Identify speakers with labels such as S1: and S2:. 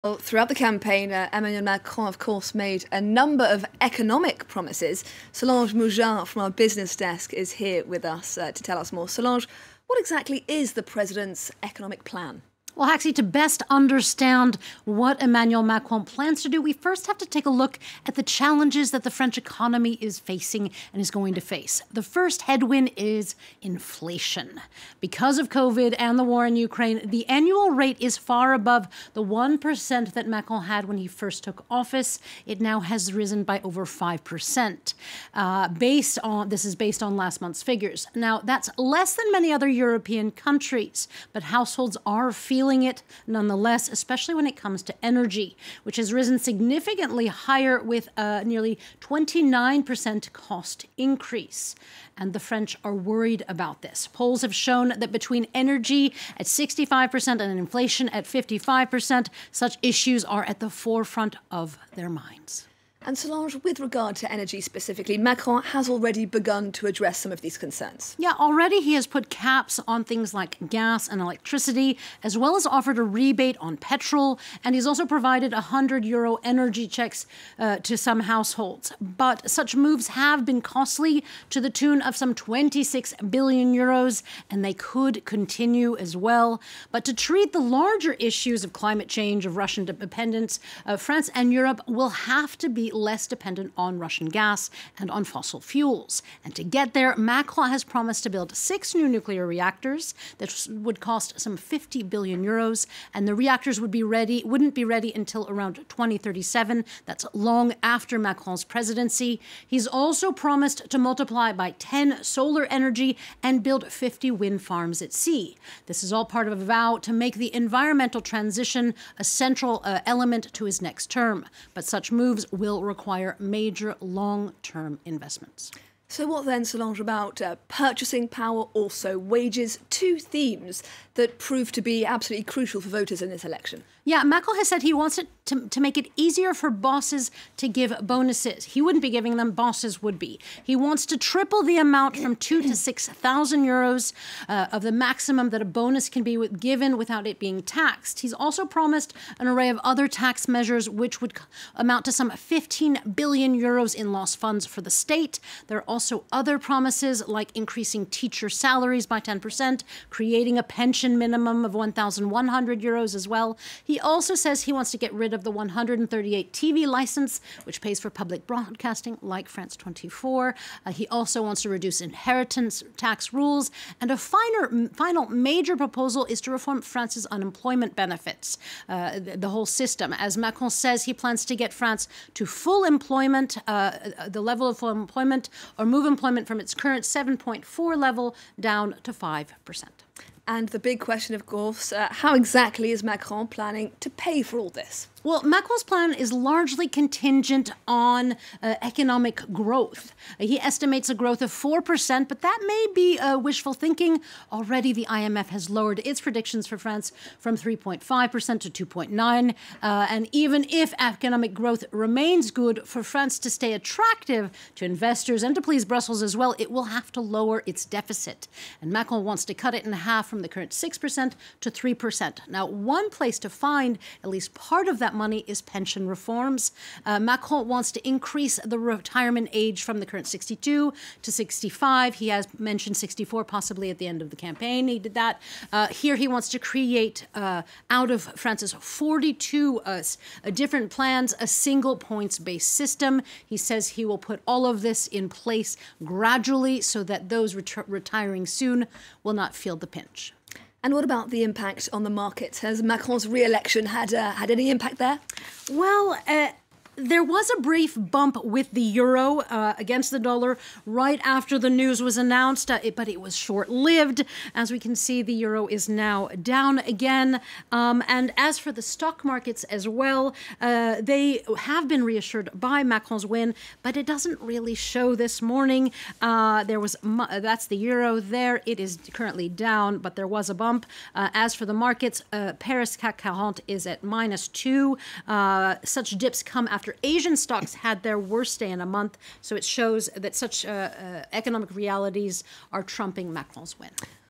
S1: Well, throughout the campaign, Emmanuel Macron, of course, made a number of economic promises. Solange Mougin from our business desk is here with us to tell us more. Solange, what exactly is the president's economic plan?
S2: Well, actually, to best understand what Emmanuel Macron plans to do, we first have to take a look at the challenges that the French economy is facing and is going to face. The first headwind is inflation. Because of COVID and the war in Ukraine, the annual rate is far above the 1% that Macron had when he first took office. It now has risen by over 5%. This is based on last month's figures. Now, that's less than many other European countries, but households are feeling it nonetheless, especially when it comes to energy, which has risen significantly higher with a nearly 29% cost increase. And the French are worried about this. Polls have shown that between energy at 65% and inflation at 55%, such issues are at the forefront of their minds.
S1: And Solange, with regard to energy specifically, Macron has already begun to address some of these concerns.
S2: Yeah, already he has put caps on things like gas and electricity, as well as offered a rebate on petrol, and he's also provided €100 energy checks to some households. But such moves have been costly, to the tune of some €26 billion, and they could continue as well. But to treat the larger issues of climate change, of Russian dependence, France and Europe will have to be less dependent on Russian gas and on fossil fuels. And to get there, Macron has promised to build 6 new nuclear reactors that would cost some €50 billion, and the reactors wouldn't be ready until around 2037. That's long after Macron's presidency. He's also promised to multiply by 10 solar energy and build 50 wind farms at sea. This is all part of a vow to make the environmental transition a central element to his next term. But such moves will require major long-term investments.
S1: So what then, Solange, about purchasing power, also wages, 2 themes that prove to be absolutely crucial for voters in this election?
S2: Yeah, Macron has said he wants it to make it easier for bosses to give bonuses. He wouldn't be giving them, bosses would be. He wants to triple the amount from €2,000 to €6,000 of the maximum that a bonus can be given without it being taxed. He's also promised an array of other tax measures which would amount to some €15 billion in lost funds for the state. There are also other promises like increasing teacher salaries by 10%, creating a pension minimum of €1,100 as well. He also says he wants to get rid of the 138 TV license, which pays for public broadcasting, like France 24. He also wants to reduce inheritance tax rules. And a final major proposal is to reform France's unemployment benefits, the whole system. As Macron says, he plans to get France to full employment, the level of full employment, or move employment from its current 7.4 level down to 5%.
S1: And the big question, of course, how exactly is Macron planning to pay for all this?
S2: Well, Macron's plan is largely contingent on economic growth. He estimates a growth of 4%, but that may be wishful thinking. Already, the IMF has lowered its predictions for France from 3.5% to 2.9%. And even if economic growth remains good, for France to stay attractive to investors and to please Brussels as well, it will have to lower its deficit. And Macron wants to cut it in half from the current 6% to 3%. Now, one place to find at least part of that money is pension reforms. Macron wants to increase the retirement age from the current 62 to 65. He has mentioned 64 possibly at the end of the campaign. He did that. Here he wants to create, out of France's 42 different plans, a single points-based system. He says he will put all of this in place gradually so that those retiring soon will not feel the pinch.
S1: And what about the impact on the markets? Has Macron's re-election had any impact there?
S2: Well, there was a brief bump with the euro against the dollar right after the news was announced, but it was short-lived. As we can see, the euro is now down again. And as for the stock markets as well, they have been reassured by Macron's win, but it doesn't really show this morning. That's the euro there. It is currently down, but there was a bump. As for the markets, Paris CAC 40 is at -2. Such dips come after Asian stocks had their worst day in a month, so it shows that such economic realities are trumping Macron's win.